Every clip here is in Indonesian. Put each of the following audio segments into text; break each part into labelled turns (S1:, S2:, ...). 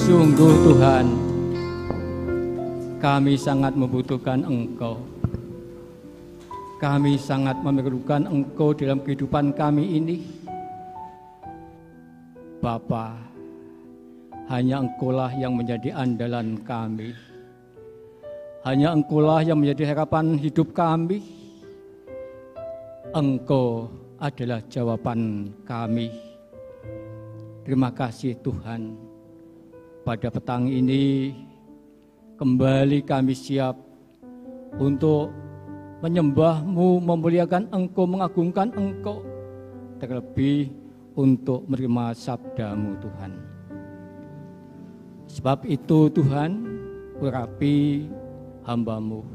S1: Sungguh Tuhan, kami sangat membutuhkan Engkau. Kami sangat memerlukan Engkau dalam kehidupan kami ini. Bapa, hanya Engkaulah yang menjadi andalan kami. Hanya Engkaulah yang menjadi harapan hidup kami. Engkau adalah jawaban kami. Terima kasih Tuhan. Pada petang ini kembali kami siap untuk menyembah-Mu, memuliakan Engkau, mengagungkan Engkau, terlebih untuk menerima sabda-Mu Tuhan. Sebab itu Tuhan, urapi hamba-Mu,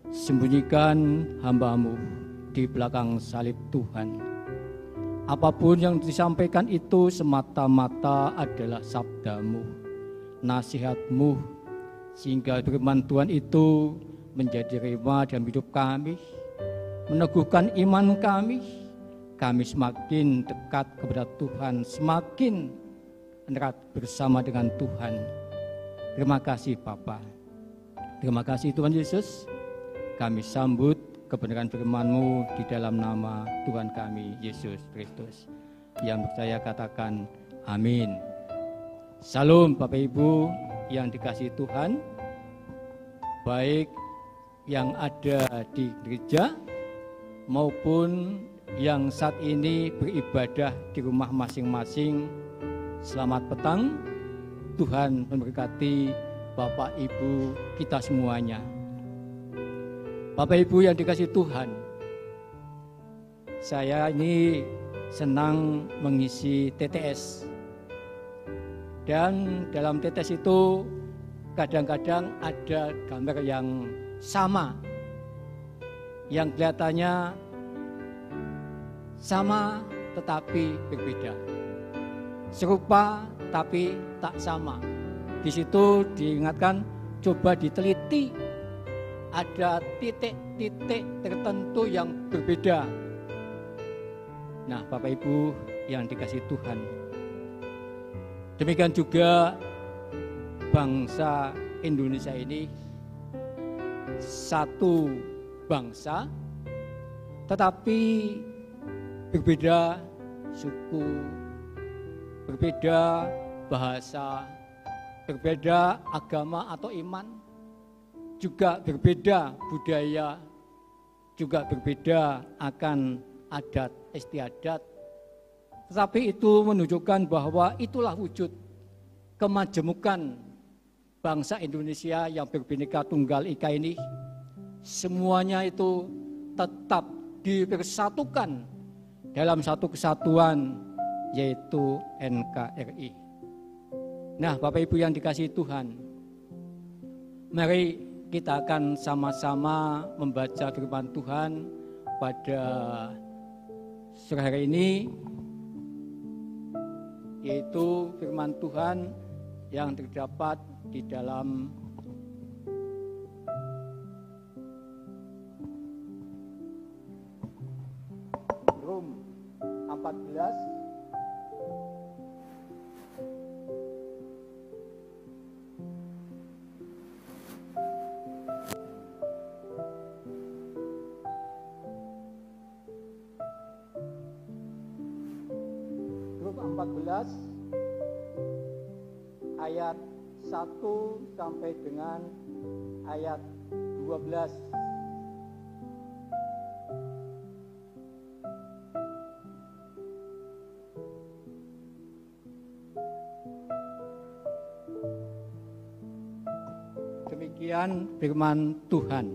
S1: sembunyikan hamba-Mu di belakang salib Tuhan. Apapun yang disampaikan itu semata-mata adalah sabda-Mu, nasihat-Mu, sehingga firman Tuhan itu menjadi rema dalam hidup kami, meneguhkan iman kami. Kami semakin dekat kepada Tuhan, semakin erat bersama dengan Tuhan. Terima kasih Bapa. Terima kasih Tuhan Yesus. Kami sambut kebenaran firman-Mu di dalam nama Tuhan kami, Yesus Kristus. Yang percaya katakan amin. Salam Bapak Ibu yang dikasihi Tuhan, baik yang ada di gereja maupun yang saat ini beribadah di rumah masing-masing. Selamat petang, Tuhan memberkati Bapak Ibu kita semuanya. Bapak Ibu yang dikasihi Tuhan, saya ini senang mengisi TTS. Dan dalam TTS itu kadang-kadang ada gambar yang sama, yang kelihatannya sama tetapi berbeda, serupa tapi tak sama. Di situ diingatkan, coba diteliti, ada titik-titik tertentu yang berbeda. Nah, Bapak Ibu yang dikasihi Tuhan, demikian juga bangsa Indonesia ini satu bangsa, tetapi berbeda suku, berbeda bahasa, berbeda agama atau iman, juga berbeda budaya, juga berbeda akan adat istiadat. Tetapi itu menunjukkan bahwa itulah wujud kemajemukan bangsa Indonesia yang berbineka tunggal ika ini. Semuanya itu tetap dipersatukan dalam satu kesatuan, yaitu NKRI. Nah, Bapak Ibu yang dikasihi Tuhan, mari kita akan sama-sama membaca firman Tuhan pada sore hari ini, yaitu firman Tuhan yang terdapat di dalam Rom 14 ayat 1 sampai dengan ayat 12. Demikian firman Tuhan.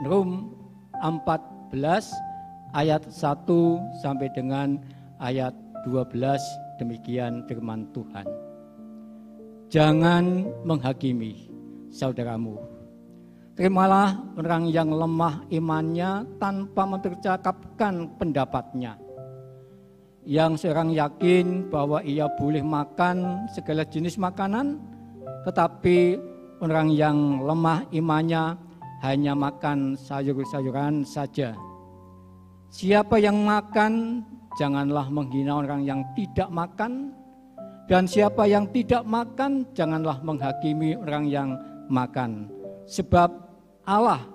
S1: Rom 14 ayat 1 sampai dengan ayat 12, demikian firman Tuhan. Jangan menghakimi saudaramu. Terimalah orang yang lemah imannya tanpa mempercakapkan pendapatnya. Yang seorang yakin bahwa ia boleh makan segala jenis makanan, tetapi orang yang lemah imannya hanya makan sayur-sayuran saja. Siapa yang makan, janganlah menghina orang yang tidak makan, Dan siapa yang tidak makan, janganlah menghakimi orang yang makan. Sebab Allah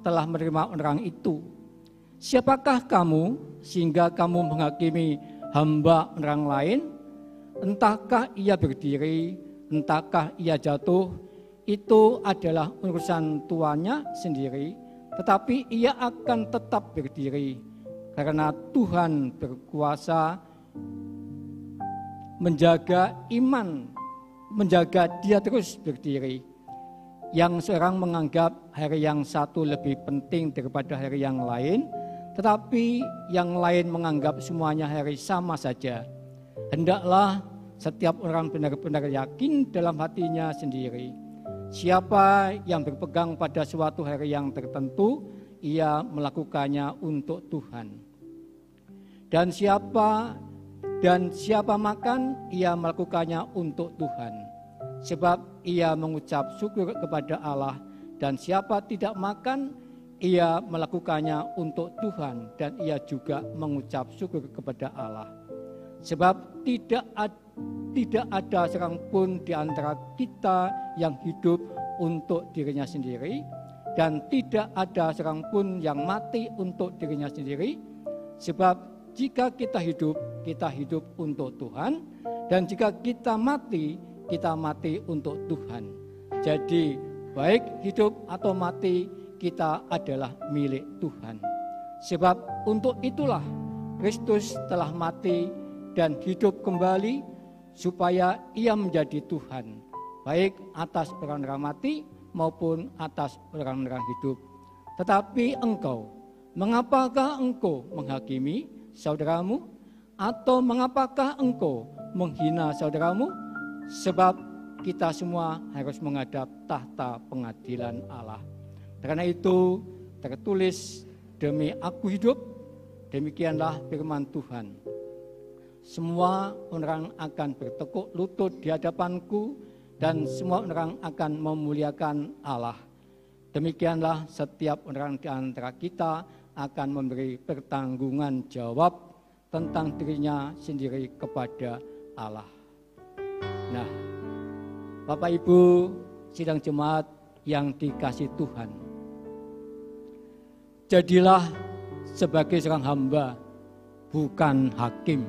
S1: telah menerima orang itu. Siapakah kamu sehingga kamu menghakimi hamba orang lain? Entahkah ia berdiri, entahkah ia jatuh, itu adalah urusan tuannya sendiri, tetapi ia akan tetap berdiri, karena Tuhan berkuasa menjaga iman, menjaga dia terus berdiri. Yang seorang menganggap hari yang satu lebih penting daripada hari yang lain, tetapi yang lain menganggap semuanya hari sama saja. Hendaklah setiap orang benar-benar yakin dalam hatinya sendiri. Siapa yang berpegang pada suatu hari yang tertentu, ia melakukannya untuk Tuhan. Dan siapa makan, ia melakukannya untuk Tuhan. Sebab ia mengucap syukur kepada Allah, dan siapa tidak makan, ia melakukannya untuk Tuhan, dan ia juga mengucap syukur kepada Allah. Sebab tidak ada seorang pun di antara kita yang hidup untuk dirinya sendiri, dan tidak ada seorang pun yang mati untuk dirinya sendiri. Sebab jika kita hidup untuk Tuhan, dan jika kita mati untuk Tuhan. Jadi baik hidup atau mati, kita adalah milik Tuhan. Sebab untuk itulah Kristus telah mati dan hidup kembali, supaya ia menjadi Tuhan, baik atas orang-orang mati maupun atas orang-orang hidup. Tetapi mengapakah engkau menghakimi saudaramu? Atau mengapakah engkau menghina saudaramu? Sebab kita semua harus menghadap tahta pengadilan Allah. Karena itu tertulis, demi aku hidup, demikianlah firman Tuhan. Semua orang akan bertekuk lutut di hadapanku, dan semua orang akan memuliakan Allah. Demikianlah setiap orang di antara kita akan memberi pertanggungan jawab tentang dirinya sendiri kepada Allah. Nah, Bapak Ibu sidang jemaat yang dikasihi Tuhan, jadilah sebagai seorang hamba, bukan hakim.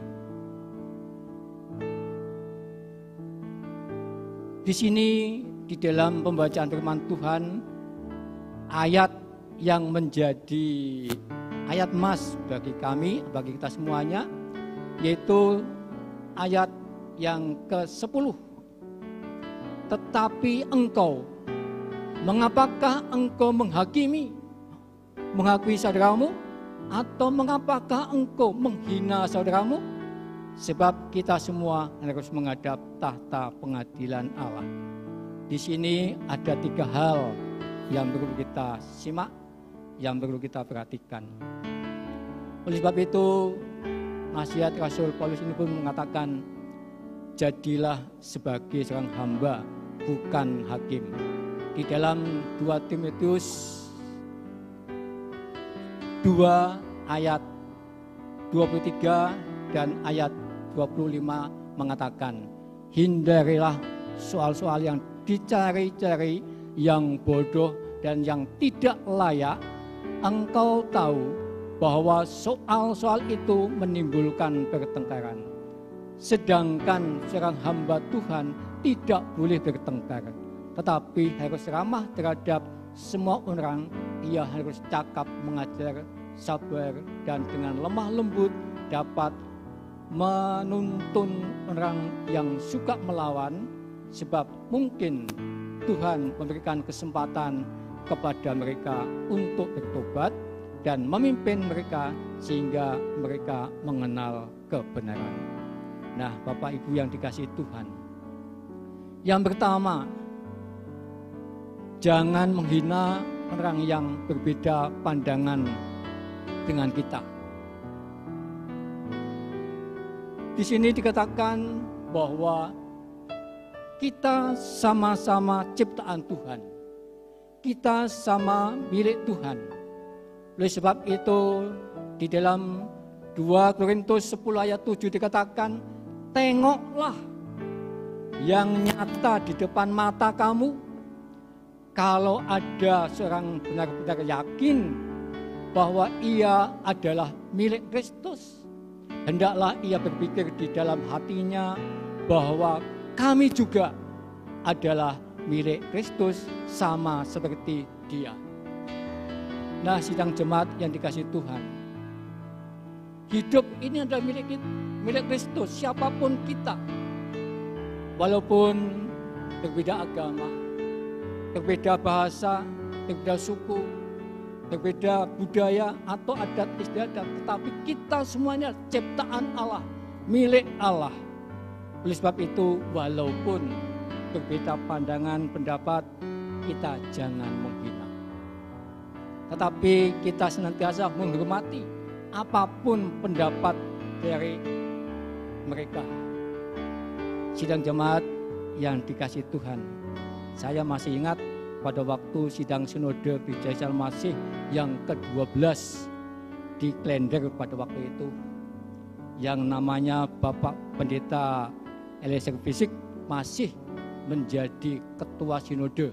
S1: Di sini di dalam pembacaan firman Tuhan, ayat yang menjadi ayat emas bagi kami, bagi kita semuanya, yaitu ayat yang ke-10. Tetapi engkau, mengapakah engkau mengakui saudaramu? Atau mengapakah engkau menghina saudaramu? Sebab kita semua harus menghadap tahta pengadilan Allah. Di sini ada 3 hal yang perlu kita simak, yang perlu kita perhatikan. Oleh sebab itu, nasihat Rasul Paulus ini pun mengatakan, jadilah sebagai seorang hamba, bukan hakim. Di dalam 2 Timotius 2 ayat 23 dan ayat 25 mengatakan, hindarilah soal-soal yang dicari-cari, yang bodoh dan yang tidak layak. Engkau tahu bahwa soal-soal itu menimbulkan pertengkaran. Sedangkan seorang hamba Tuhan tidak boleh bertengkar, tetapi harus ramah terhadap semua orang. Ia harus cakap mengajar, sabar, dan dengan lemah lembut dapat menuntun orang yang suka melawan, sebab mungkin Tuhan memberikan kesempatan kepada mereka untuk bertobat dan memimpin mereka sehingga mereka mengenal kebenaran. Nah, Bapak Ibu yang dikasihi Tuhan, yang pertama, jangan menghina orang yang berbeda pandangan dengan kita. Di sini dikatakan bahwa kita sama-sama ciptaan Tuhan. Kita sama milik Tuhan. Oleh sebab itu di dalam 2 Korintus 10 ayat 7 dikatakan, tengoklah yang nyata di depan mata kamu. Kalau ada seorang benar-benar yakin bahwa ia adalah milik Kristus, hendaklah ia berpikir di dalam hatinya bahwa kami juga adalah milik Kristus sama seperti dia. Nah, sidang jemaat yang dikasihi Tuhan, hidup ini adalah milik Kristus, siapapun kita. Walaupun berbeda agama, berbeda bahasa, berbeda suku, berbeda budaya atau adat istiadat, tetapi kita semuanya ciptaan Allah, milik Allah. Oleh sebab itu, walaupun berbeda pandangan, pendapat, kita jangan menghina. Tetapi kita senantiasa menghormati apapun pendapat dari mereka. Sidang jemaat yang dikasihi Tuhan, saya masih ingat pada waktu sidang sinode Gereja Isa Masih yang ke-12 di Klender pada waktu itu, yang namanya Bapak Pendeta Eliezer Fisik masih menjadi ketua sinode.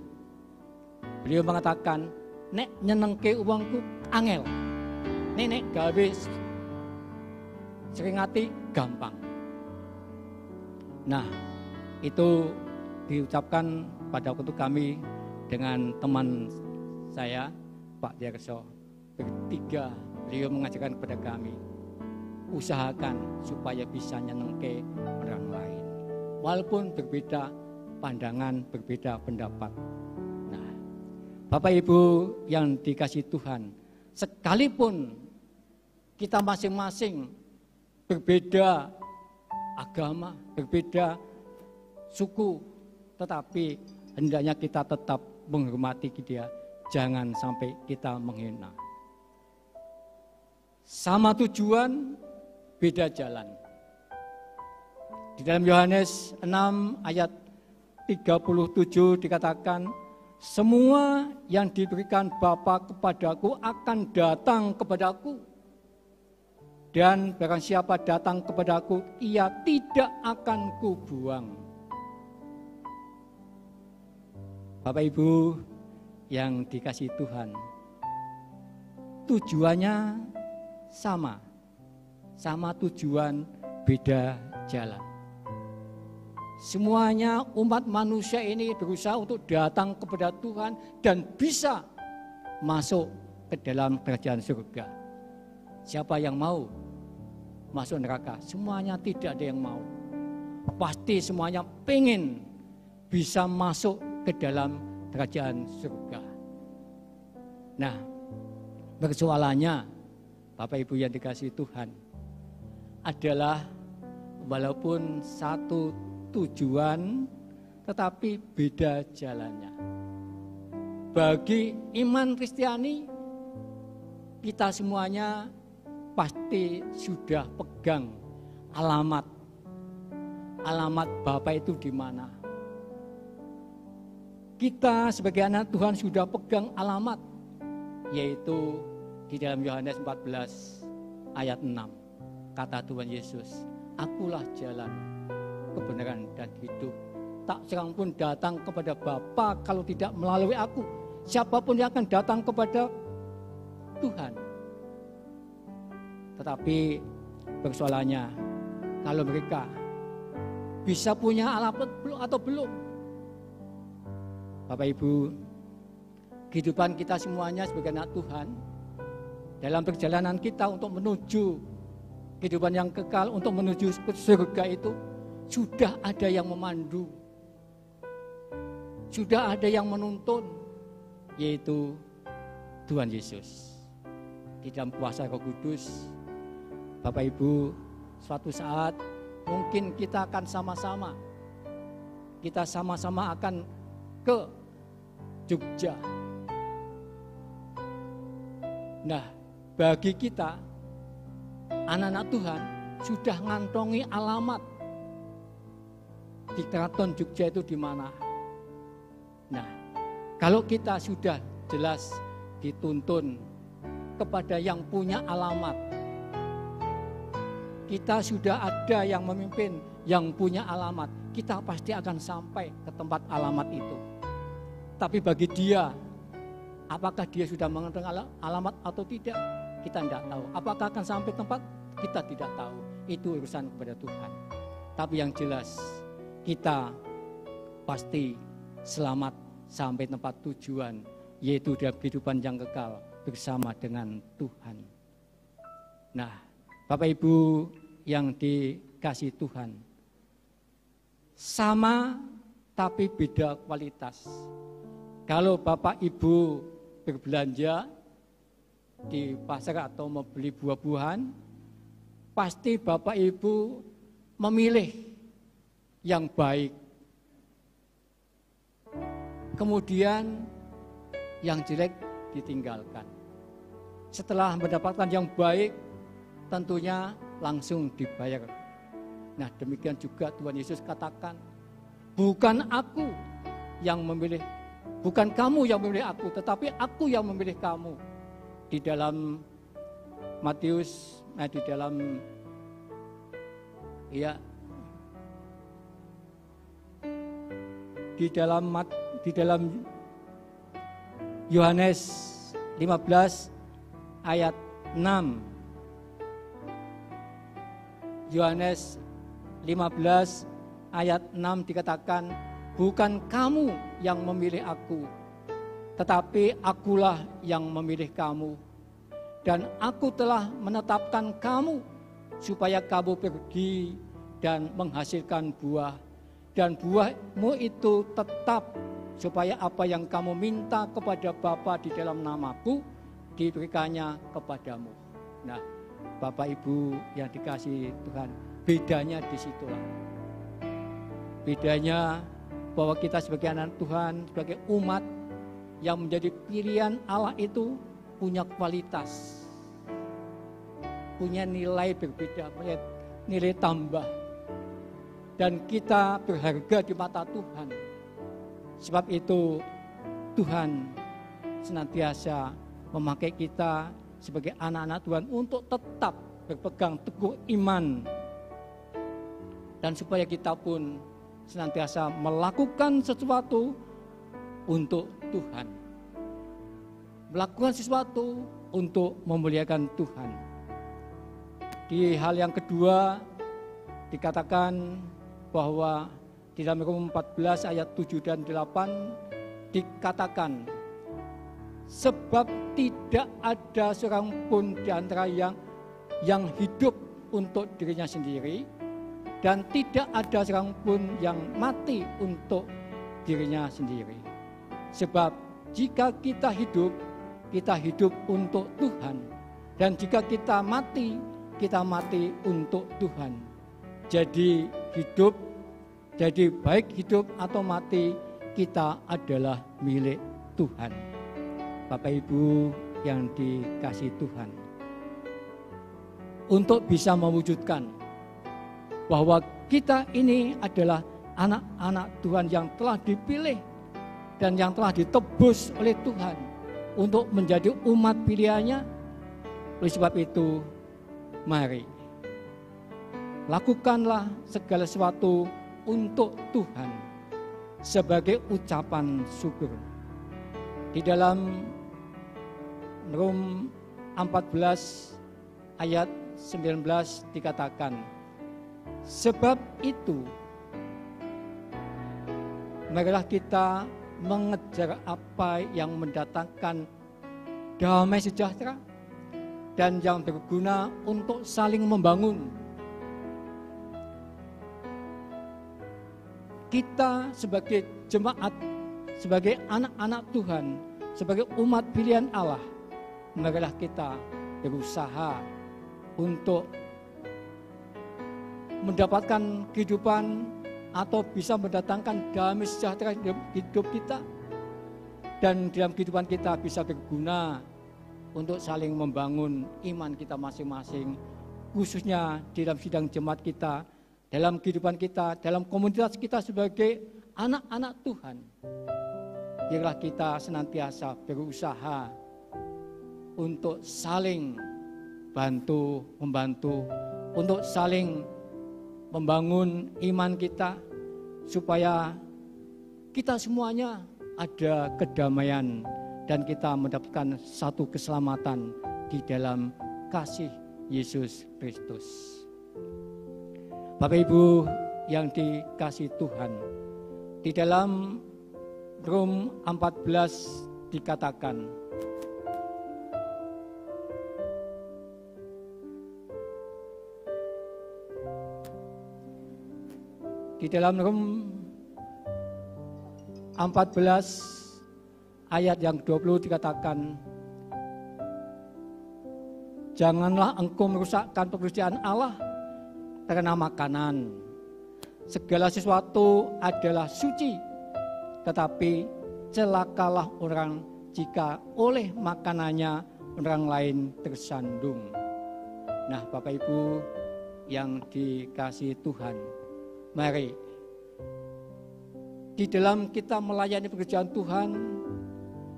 S1: Beliau mengatakan, nek nyenengke uangku angel, nek gawe sering hati gampang. Nah, itu diucapkan pada waktu kami dengan teman saya, Pak Derso. Bertiga, beliau mengajarkan kepada kami, usahakan supaya bisa nyenengke orang lain, walaupun berbeda pandangan, berbeda pendapat. Nah, Bapak Ibu yang dikasihi Tuhan, sekalipun kita masing-masing berbeda agama, berbeda suku, tetapi hendaknya kita tetap menghormati dia, jangan sampai kita menghina. Sama tujuan, beda jalan. Di dalam Yohanes 6 ayat 37 dikatakan, semua yang diberikan Bapa kepadaku akan datang kepadaku, dan barang siapa datang kepadaku, ia tidak akan kubuang. Bapak Ibu yang dikasihi Tuhan, tujuannya sama tujuan, beda jalan. Semuanya umat manusia ini berusaha untuk datang kepada Tuhan dan bisa masuk ke dalam kerajaan surga. Siapa yang mau masuk neraka? Semuanya tidak ada yang mau. Pasti semuanya pengen bisa masuk ke dalam kerajaan surga. Nah, persoalannya Bapak Ibu yang dikasihi Tuhan adalah walaupun satu tujuan tetapi beda jalannya. Bagi iman Kristiani, kita semuanya pasti sudah pegang alamat Bapa itu di mana. Kita sebagai anak Tuhan sudah pegang alamat, yaitu di dalam Yohanes 14 ayat 6. Kata Tuhan Yesus, akulah jalan, kebenaran dan hidup. Tak seorang pun datang kepada Bapa kalau tidak melalui aku. Siapapun yang akan datang kepada Tuhan. Tetapi persoalannya, kalau mereka bisa punya alamat atau belum. Bapak Ibu, kehidupan kita semuanya sebagai anak Tuhan, dalam perjalanan kita untuk menuju kehidupan yang kekal, untuk menuju ke surga itu, sudah ada yang memandu, sudah ada yang menuntun, yaitu Tuhan Yesus. Di dalam kuasa Roh Kudus, Bapak Ibu, suatu saat mungkin kita akan sama-sama akan ke Jogja. Nah, bagi kita anak-anak Tuhan sudah ngantongi alamat di Keraton Jogja itu di mana. Nah, kalau kita sudah jelas dituntun kepada yang punya alamat. Kita sudah ada yang memimpin, yang punya alamat. Kita pasti akan sampai ke tempat alamat itu. Tapi bagi dia, apakah dia sudah mengenal alamat atau tidak, kita tidak tahu. Apakah akan sampai tempat, kita tidak tahu. Itu urusan kepada Tuhan. Tapi yang jelas, kita pasti selamat sampai tempat tujuan, yaitu dalam kehidupan yang kekal bersama dengan Tuhan. Nah, Bapak Ibu yang dikasihi Tuhan, sama tapi beda kualitas. Kalau Bapak Ibu berbelanja di pasar atau membeli buah-buahan, pasti Bapak Ibu memilih yang baik. Kemudian yang jelek ditinggalkan. Setelah mendapatkan yang baik, tentunya langsung dibayar. Nah, demikian juga Tuhan Yesus katakan, bukan aku yang memilih, bukan kamu yang memilih aku, tetapi aku yang memilih kamu. Di dalam Matius, di dalam Yohanes 15 ayat 6. Yohanes 15 ayat 6 dikatakan, bukan kamu yang memilih aku, tetapi akulah yang memilih kamu. Dan aku telah menetapkan kamu supaya kamu pergi dan menghasilkan buah. Dan buahmu itu tetap, supaya apa yang kamu minta kepada Bapa di dalam namaku, diberikannya kepadamu. Nah, Bapak Ibu yang dikasihi Tuhan, bedanya di situlah. Bedanya bahwa kita sebagai anak Tuhan, sebagai umat yang menjadi pilihan Allah itu punya kualitas, punya nilai berbeda, punya nilai tambah. Dan kita berharga di mata Tuhan. Sebab itu Tuhan senantiasa memakai kita sebagai anak-anak Tuhan untuk tetap berpegang teguh iman. Dan supaya kita pun senantiasa melakukan sesuatu untuk Tuhan. Melakukan sesuatu untuk memuliakan Tuhan. Di hal yang kedua dikatakan bahwa di dalam Roma 14 ayat 7 dan 8 dikatakan, sebab tidak ada seorang pun di antara yang hidup untuk dirinya sendiri, dan tidak ada seorang pun yang mati untuk dirinya sendiri. Sebab jika kita hidup untuk Tuhan, dan jika kita mati untuk Tuhan. Jadi baik hidup atau mati, kita adalah milik Tuhan. Bapak Ibu yang dikasihi Tuhan, untuk bisa mewujudkan bahwa kita ini adalah anak-anak Tuhan yang telah dipilih dan yang telah ditebus oleh Tuhan untuk menjadi umat pilihannya. Oleh sebab itu, mari lakukanlah segala sesuatu untuk Tuhan sebagai ucapan syukur. Di dalam Rom 14 ayat 19 dikatakan, sebab itu marilah kita mengejar apa yang mendatangkan damai sejahtera dan yang berguna untuk saling membangun. Kita sebagai jemaat, sebagai anak-anak Tuhan, sebagai umat pilihan Allah, marilah kita berusaha untuk mendapatkan kehidupan atau bisa mendatangkan damai sejahtera dalam hidup kita, dan dalam kehidupan kita bisa berguna untuk saling membangun iman kita masing-masing, khususnya di dalam sidang jemaat kita, dalam kehidupan kita, dalam komunitas kita sebagai anak-anak Tuhan. Biarlah kita senantiasa berusaha untuk saling membantu, untuk saling membangun iman kita, supaya kita semuanya ada kedamaian dan kita mendapatkan satu keselamatan di dalam kasih Yesus Kristus. Bapak Ibu yang dikasihi Tuhan, di dalam Rom 14 dikatakan, di dalam Rom 14 ayat yang 20 dikatakan, janganlah engkau merusakkan pekerjaan Allah karena makanan. Segala sesuatu adalah suci, tetapi celakalah orang jika oleh makanannya orang lain tersandung. Nah, Bapak Ibu yang dikasihi Tuhan, mari di dalam kita melayani pekerjaan Tuhan,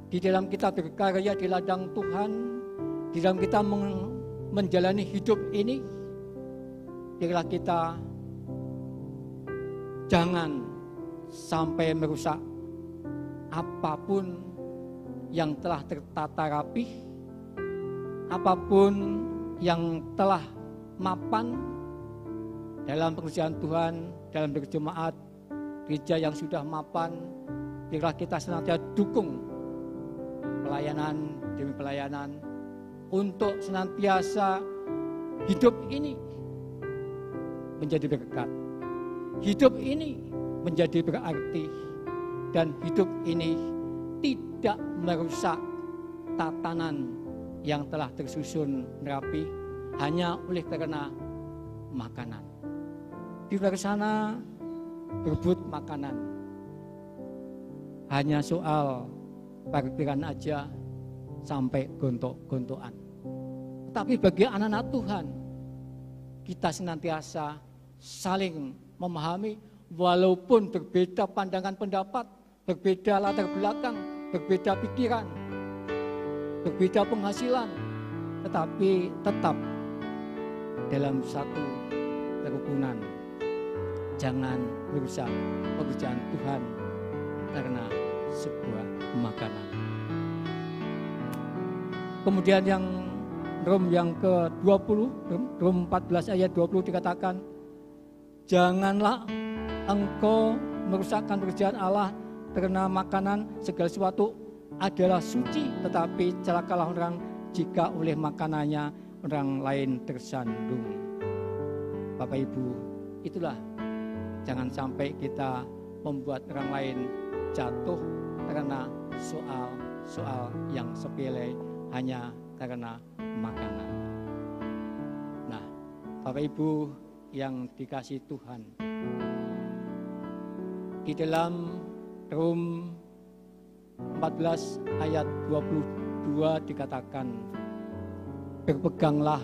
S1: di dalam kita berkarya di ladang Tuhan, di dalam kita menjalani hidup ini, biarlah kita jangan sampai merusak apapun yang telah tertata rapih, apapun yang telah mapan dalam pekerjaan Tuhan, dalam berjemaat, gereja yang sudah mapan. Biarlah kita senantiasa dukung pelayanan demi pelayanan untuk senantiasa hidup ini menjadi berkat, hidup ini menjadi berarti, dan hidup ini tidak merusak tatanan yang telah tersusun rapi hanya oleh karena makanan. Di luar sana berebut makanan, hanya soal parkiran aja sampai gontok-gontokan. Tapi bagi anak-anak Tuhan, kita senantiasa saling memahami, walaupun berbeda pandangan pendapat, berbeda latar belakang, berbeda pikiran, berbeda penghasilan, tetapi tetap dalam satu kerukunan. Jangan merusak pekerjaan Tuhan karena sebuah makanan. Kemudian yang Rom yang ke-20, Rom 14 ayat 20 dikatakan, janganlah engkau merusakkan pekerjaan Allah karena makanan. Segala sesuatu adalah suci, tetapi celakalah orang jika oleh makanannya orang lain tersandung. Bapak Ibu, itulah, jangan sampai kita membuat orang lain jatuh karena soal yang sepele hanya karena makanan. Nah, Bapak Ibu yang dikasihi Tuhan, di dalam Rom 14 ayat 22 dikatakan, berpeganglah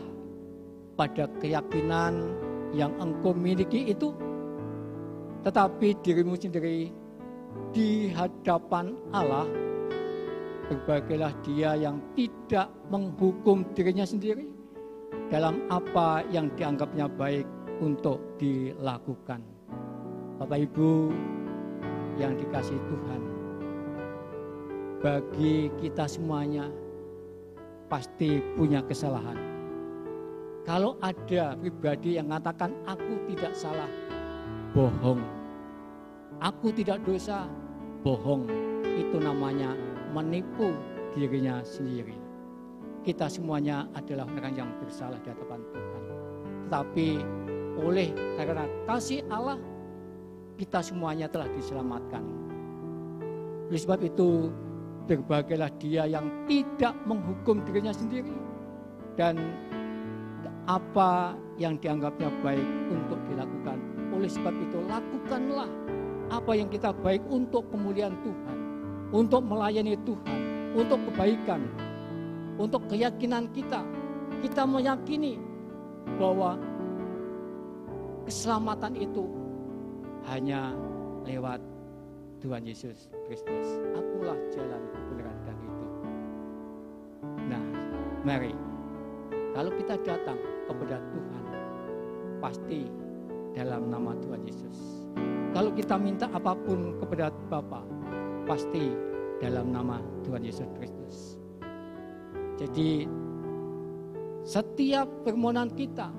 S1: pada keyakinan yang engkau miliki itu, tetapi dirimu sendiri di hadapan Allah berbagailah dia yang tidak menghukum dirinya sendiri dalam apa yang dianggapnya baik untuk dilakukan. Bapak Ibu yang dikasihi Tuhan, bagi kita semuanya pasti punya kesalahan. Kalau ada pribadi yang mengatakan aku tidak salah, bohong. Aku tidak dosa, bohong. Itu namanya menipu dirinya sendiri. Kita semuanya adalah orang yang bersalah di hadapan Tuhan. Tetapi oleh karena kasih Allah, kita semuanya telah diselamatkan. Oleh sebab itu, berbagailah dia yang tidak menghukum dirinya sendiri, dan apa yang dianggapnya baik untuk dilakukan. Oleh sebab itu, lakukanlah apa yang kita baik untuk kemuliaan Tuhan, untuk melayani Tuhan, untuk kebaikan, untuk keyakinan kita. Kita meyakini bahwa keselamatan itu hanya lewat Tuhan Yesus Kristus. Akulah jalan, kebenaran, dan hidup. Nah, Mari, kalau kita datang kepada Tuhan, pasti dalam nama Tuhan Yesus. Kalau kita minta apapun kepada Bapa, pasti dalam nama Tuhan Yesus Kristus. Jadi setiap permohonan kita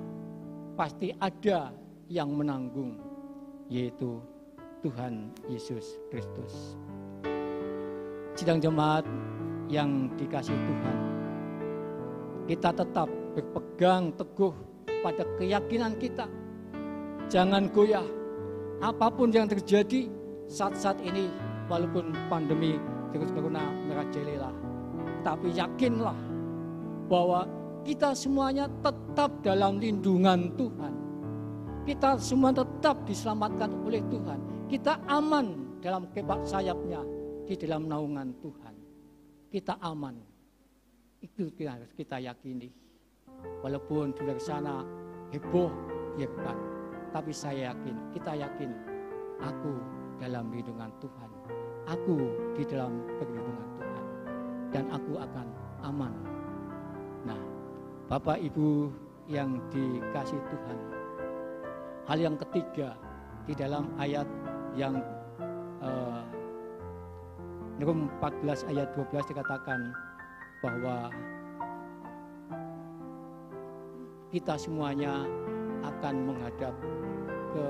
S1: pasti ada yang menanggung, yaitu Tuhan Yesus Kristus. Sidang jemaat yang dikasihi Tuhan, kita tetap berpegang teguh pada keyakinan kita. Jangan goyah apapun yang terjadi saat-saat ini, walaupun pandemi virus corona merajalela. Tapi yakinlah bahwa kita semuanya tetap dalam lindungan Tuhan. Kita semua tetap diselamatkan oleh Tuhan. Kita aman dalam kepak sayapnya, di dalam naungan Tuhan. Kita aman. Itu harus kita yakini. Walaupun di luar sana heboh, biarkan. Tapi saya yakin, kita yakin, aku dalam lindungan Tuhan. Aku di dalam perlindungan Tuhan. Dan aku akan aman. Nah, Bapak Ibu yang dikasihi Tuhan, hal yang ketiga di dalam ayat yang Rum 14 ayat 12 dikatakan bahwa kita semuanya akan menghadap ke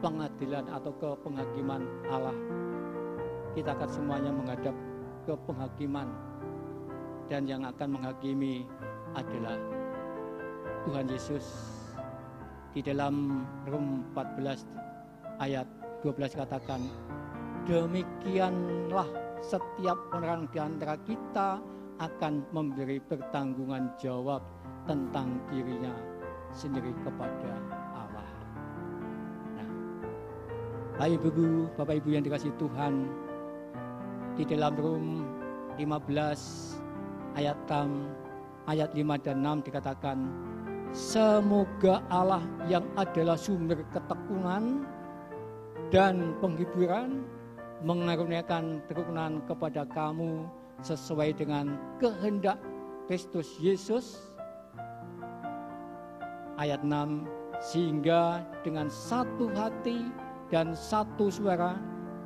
S1: pengadilan atau ke penghakiman Allah. Kita akan semuanya menghadap ke penghakiman, dan yang akan menghakimi adalah Tuhan Yesus. Di dalam Rum 14 ayat 12 katakan, demikianlah setiap orang di antara kita akan memberi pertanggungan jawab tentang dirinya sendiri kepada Allah. Nah, Bapak Ibu yang dikasihi Tuhan, di dalam Rum 15 ayat 5 dan 6 dikatakan, semoga Allah yang adalah sumber ketekunan dan penghiburan mengaruniakan keturunan kepada kamu sesuai dengan kehendak Kristus Yesus. Ayat 6, sehingga dengan satu hati dan satu suara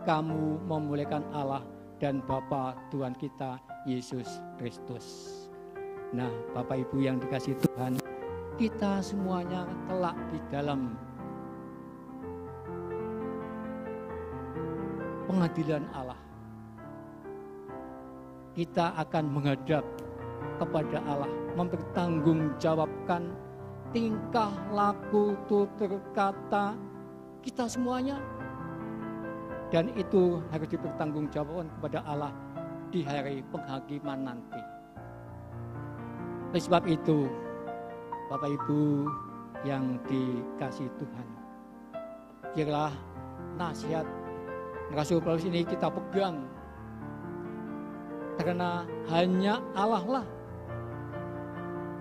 S1: kamu memuliakan Allah dan Bapa Tuhan kita Yesus Kristus. Nah, Bapak Ibu yang dikasihi Tuhan, kita semuanya kelak di dalam pengadilan Allah. Kita akan menghadap kepada Allah, mempertanggungjawabkan tingkah laku, tutur kata kita semuanya. Dan itu harus dipertanggungjawabkan kepada Allah di hari penghakiman nanti. Oleh sebab itu, Bapak Ibu yang dikasihi Tuhan, biarlah nasihat Rasul Paulus ini kita pegang, karena hanya Allah lah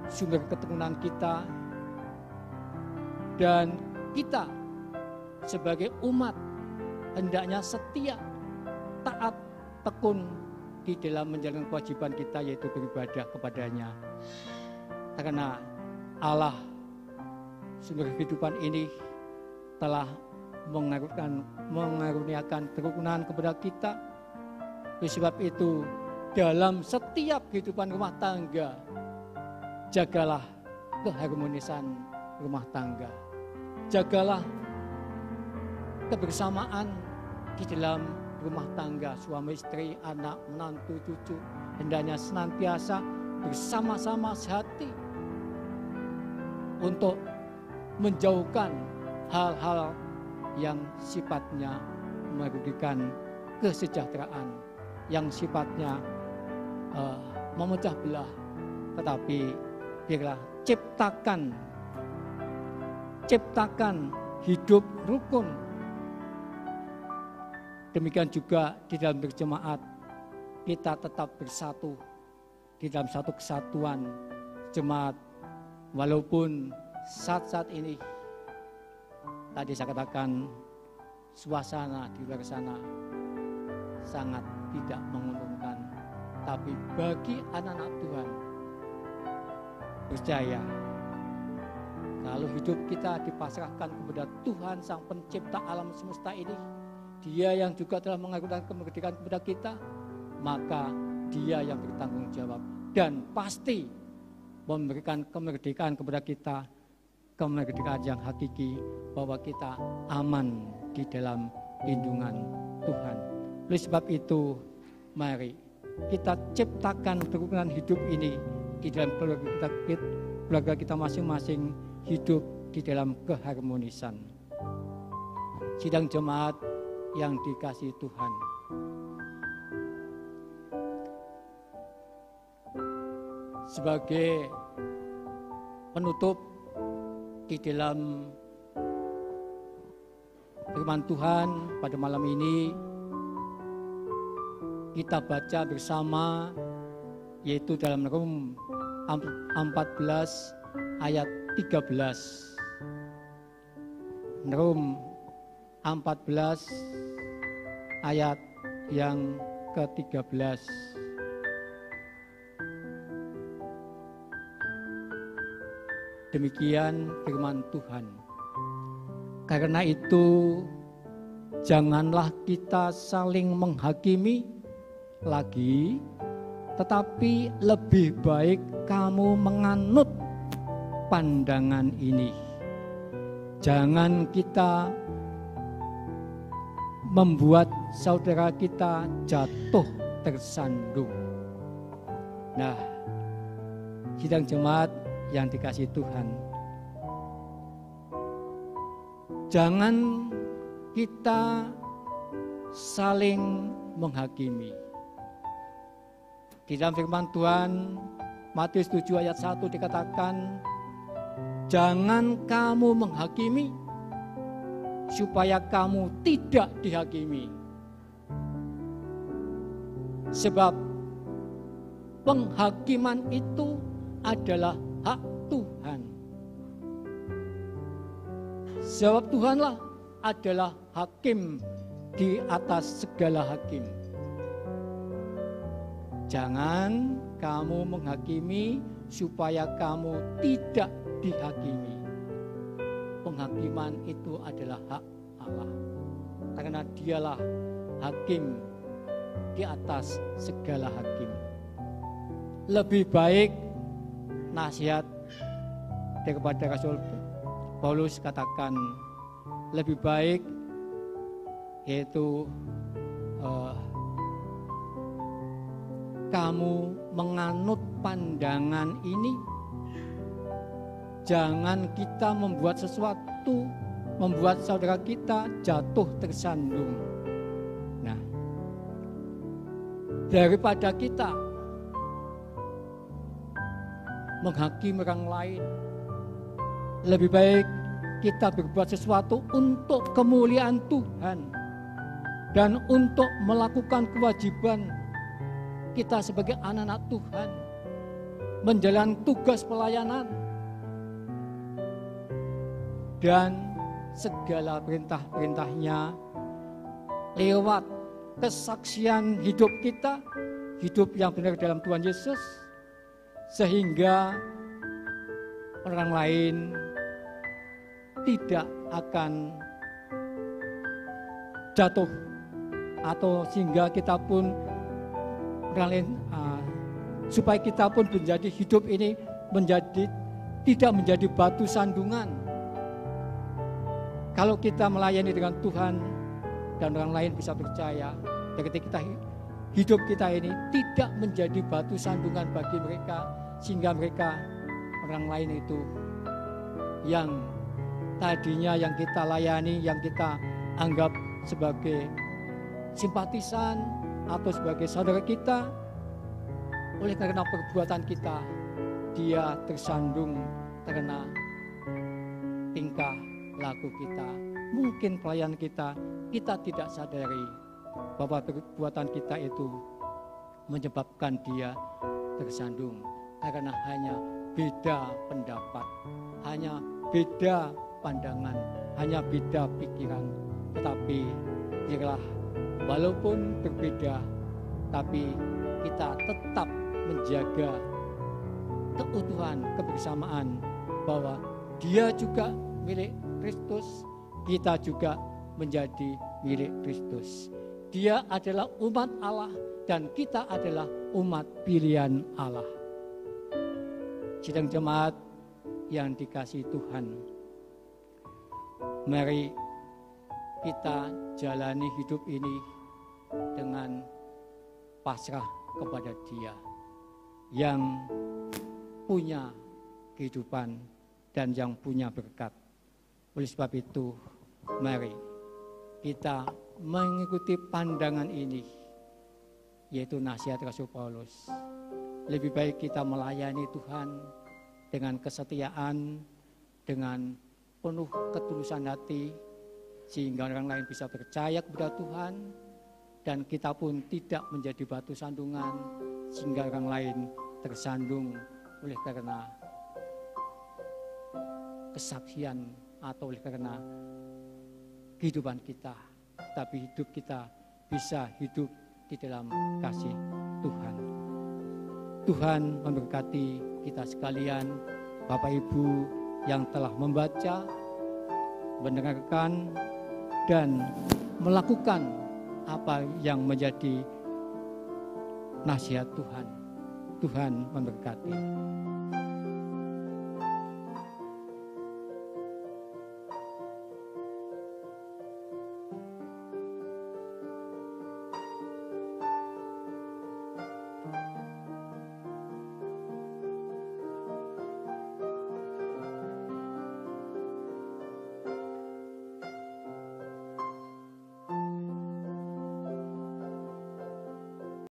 S1: sumber keturunan kita, dan kita sebagai umat hendaknya setia, taat, tekun di dalam menjalankan kewajiban kita, yaitu beribadah kepadanya. Karena Allah sumber kehidupan ini telah mengaruniakan kerukunan kepada kita. Oleh sebab itu, dalam setiap kehidupan rumah tangga, jagalah keharmonisan rumah tangga. Jagalah kebersamaan di dalam rumah tangga, suami istri, anak, menantu, cucu, hendaknya senantiasa bersama-sama sehati untuk menjauhkan hal-hal yang sifatnya merugikan kesejahteraan, yang sifatnya memecah belah. Tetapi biarlah ciptakan hidup rukun. Demikian juga di dalam berjemaat, kita tetap bersatu di dalam satu kesatuan jemaat. Walaupun saat-saat ini tadi saya katakan suasana di luar sana sangat tidak menguntungkan, Tapi bagi anak-anak Tuhan, percaya kalau hidup kita dipasrahkan kepada Tuhan Sang Pencipta alam semesta ini, Dia yang juga telah mengaruniakan kemerdekaan kepada kita, maka Dia yang bertanggung jawab dan pasti memberikan kemerdekaan kepada kita, kemerdekaan yang hakiki, bahwa kita aman di dalam lindungan Tuhan. Oleh sebab itu, mari kita ciptakan kerukunan hidup ini di dalam keluarga kita masing-masing, hidup di dalam keharmonisan. Sidang jemaat yang dikasihi Tuhan, sebagai penutup di dalam firman Tuhan pada malam ini, kita baca bersama, yaitu dalam Rum 14 ayat 13. Rum 14 ayat yang ke-13. Demikian firman Tuhan. Karena itu, janganlah kita saling menghakimi lagi, tetapi lebih baik kamu menganut pandangan ini. Jangan kita membuat saudara kita jatuh tersandung. Nah, sidang jemaat yang dikasihi Tuhan, jangan kita saling menghakimi. Di dalam firman Tuhan Matius 7 ayat 1 dikatakan, jangan kamu menghakimi supaya kamu tidak dihakimi. Sebab penghakiman itu adalah hak Tuhan. Sebab Tuhanlah adalah hakim di atas segala hakim. Jangan kamu menghakimi supaya kamu tidak dihakimi. Penghakiman itu adalah hak Allah, karena Dialah hakim di atas segala hakim. Lebih baik, nasihat daripada Rasul Paulus katakan, lebih baik yaitu kamu menganut pandangan ini. Jangan kita membuat sesuatu, membuat saudara kita jatuh tersandung. Nah, daripada kita menghakimi orang lain, lebih baik kita berbuat sesuatu untuk kemuliaan Tuhan dan untuk melakukan kewajiban kita sebagai anak-anak Tuhan, menjalankan tugas pelayanan dan segala perintah-perintahnya lewat kesaksian hidup kita, hidup yang benar dalam Tuhan Yesus, sehingga orang lain tidak akan jatuh, atau sehingga kita pun orang lain, supaya kita pun menjadi hidup ini tidak menjadi batu sandungan. Kalau kita melayani dengan Tuhan dan orang lain bisa percaya, ketika hidup kita ini tidak menjadi batu sandungan bagi mereka, sehingga mereka, orang lain itu yang tadinya yang kita layani, yang kita anggap sebagai simpatisan atau sebagai saudara kita, oleh karena perbuatan kita, dia tersandung karena tingkah laku kita. Mungkin pelayan kita tidak sadari bahwa perbuatan kita itu menyebabkan dia tersandung, karena hanya beda pendapat, hanya beda pandangan, hanya beda pikiran. Tetapi biarlah walaupun berbeda, tapi kita tetap menjaga keutuhan kebersamaan, bahwa Dia juga milik Kristus, kita juga menjadi milik Kristus. Dia adalah umat Allah dan kita adalah umat pilihan Allah. Sidang jemaat yang dikasihi Tuhan, mari kita jalani hidup ini dengan pasrah kepada Dia yang punya kehidupan dan yang punya berkat. Oleh sebab itu, mari kita mengikuti pandangan ini, yaitu nasihat Rasul Paulus. Lebih baik kita melayani Tuhan dengan kesetiaan, dengan penuh ketulusan hati, sehingga orang lain bisa percaya kepada Tuhan, dan kita pun tidak menjadi batu sandungan, sehingga orang lain tersandung oleh karena kesaksian atau oleh karena kehidupan kita. Tapi hidup kita bisa hidup di dalam kasih Tuhan. Tuhan memberkati kita sekalian, Bapak Ibu yang telah membaca, mendengarkan, dan melakukan apa yang menjadi nasihat Tuhan. Tuhan memberkati.